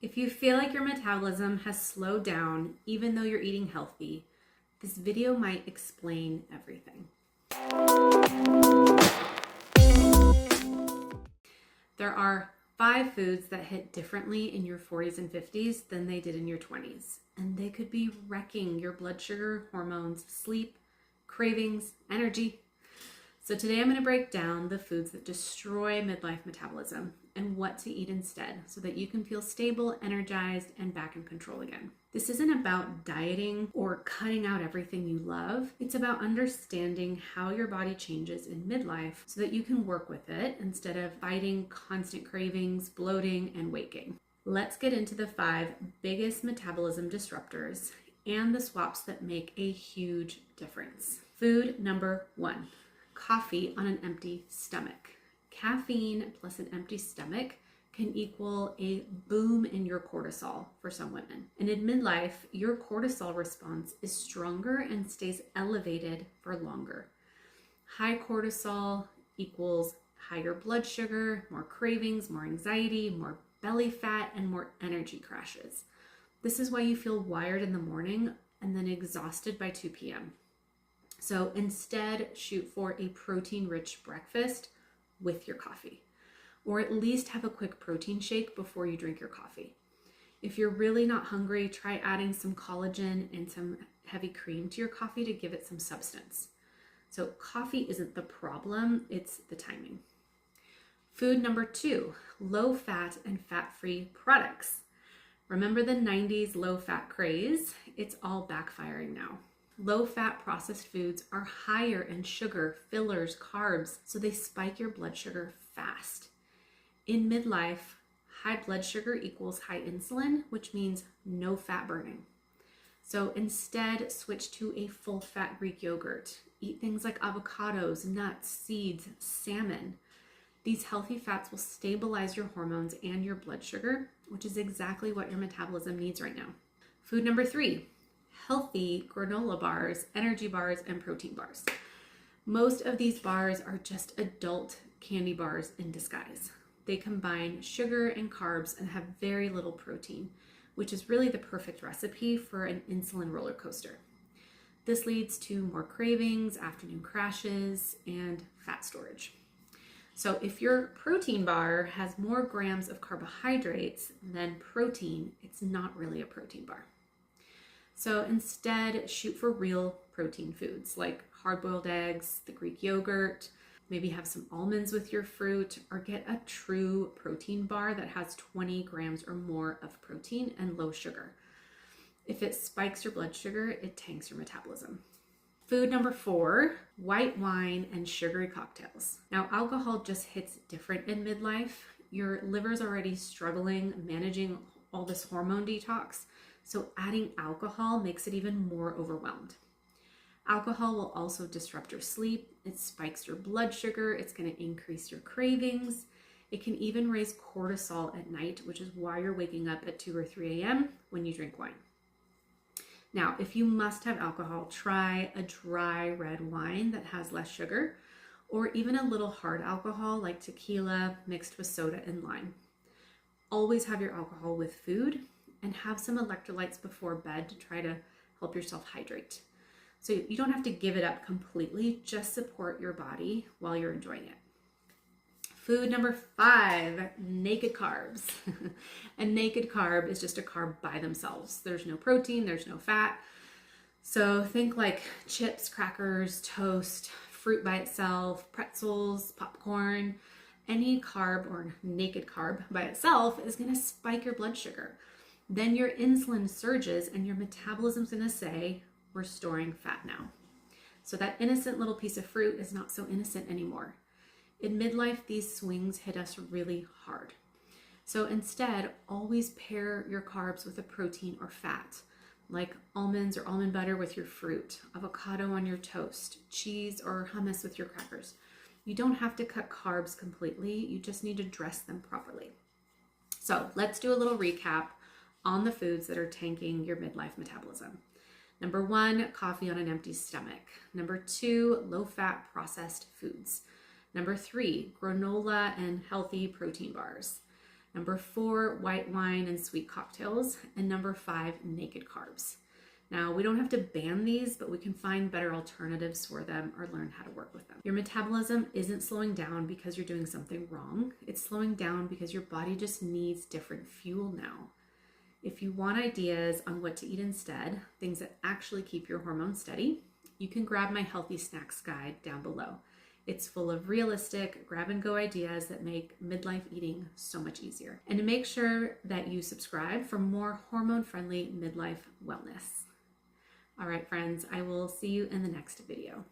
If you feel like your metabolism has slowed down even though you're eating healthy, this video might explain everything. There are 5 foods that hit differently in your 40s and 50s than they did in your 20s, and they could be wrecking your blood sugar, hormones, sleep, cravings, energy. So today I'm going to break down the foods that destroy midlife metabolism and what to eat instead so that you can feel stable, energized, and back in control again. This isn't about dieting or cutting out everything you love. It's about understanding how your body changes in midlife so that you can work with it instead of fighting constant cravings, bloating, and weight gain. Let's get into the 5 biggest metabolism disruptors and the swaps that make a huge difference. Food number 1. Coffee on an empty stomach. Caffeine plus an empty stomach can equal a boom in your cortisol for some women. And in midlife, your cortisol response is stronger and stays elevated for longer. High cortisol equals higher blood sugar, more cravings, more anxiety, more belly fat, and more energy crashes. This is why you feel wired in the morning and then exhausted by 2 p.m. So instead, shoot for a protein-rich breakfast with your coffee, or at least have a quick protein shake before you drink your coffee. If you're really not hungry, try adding some collagen and some heavy cream to your coffee to give it some substance. So coffee isn't the problem, it's the timing. Food number 2, low-fat and fat-free products. Remember the 90s low-fat craze? It's all backfiring now. Low-fat processed foods are higher in sugar, fillers, carbs, so they spike your blood sugar fast. In midlife, high blood sugar equals high insulin, which means no fat burning. So instead, switch to a full-fat Greek yogurt. Eat things like avocados, nuts, seeds, salmon. These healthy fats will stabilize your hormones and your blood sugar, which is exactly what your metabolism needs right now. Food number 3. Healthy granola bars, energy bars, and protein bars. Most of these bars are just adult candy bars in disguise. They combine sugar and carbs and have very little protein, which is really the perfect recipe for an insulin roller coaster. This leads to more cravings, afternoon crashes, and fat storage. So if your protein bar has more grams of carbohydrates than protein, it's not really a protein bar. So instead, shoot for real protein foods like hard-boiled eggs, the Greek yogurt, maybe have some almonds with your fruit, or get a true protein bar that has 20 grams or more of protein and low sugar. If it spikes your blood sugar, it tanks your metabolism. Food number 4, white wine and sugary cocktails. Now, alcohol just hits different in midlife. Your liver's already struggling managing all this hormone detox. So adding alcohol makes it even more overwhelmed. Alcohol will also disrupt your sleep. It spikes your blood sugar. It's going to increase your cravings. It can even raise cortisol at night, which is why you're waking up at 2 or 3 a.m. when you drink wine. Now, if you must have alcohol, try a dry red wine that has less sugar, or even a little hard alcohol like tequila mixed with soda and lime. Always have your alcohol with food, and have some electrolytes before bed to try to help yourself hydrate. So you don't have to give it up completely, just support your body while you're enjoying it. Food number 5, naked carbs. A naked carb is just a carb by themselves. There's no protein, there's no fat. So think like chips, crackers, toast, fruit by itself, pretzels, popcorn. Any carb or naked carb by itself is going to spike your blood sugar. Then your insulin surges and your metabolism's going to say, we're storing fat now. So that innocent little piece of fruit is not so innocent anymore. In midlife, these swings hit us really hard. So instead, always pair your carbs with a protein or fat, like almonds or almond butter with your fruit, avocado on your toast, cheese or hummus with your crackers. You don't have to cut carbs completely. You just need to dress them properly. So let's do a little recap on the foods that are tanking your midlife metabolism. Number 1, coffee on an empty stomach. Number 2, low-fat processed foods. Number 3, granola and healthy protein bars. Number 4, white wine and sweet cocktails. And number 5, naked carbs. Now, we don't have to ban these, but we can find better alternatives for them or learn how to work with them. Your metabolism isn't slowing down because you're doing something wrong. It's slowing down because your body just needs different fuel now. If you want ideas on what to eat instead, things that actually keep your hormones steady, you can grab my Healthy Snacks guide down below. It's full of realistic grab-and-go ideas that make midlife eating so much easier. And to make sure that you subscribe for more hormone-friendly midlife wellness. All right, friends, I will see you in the next video.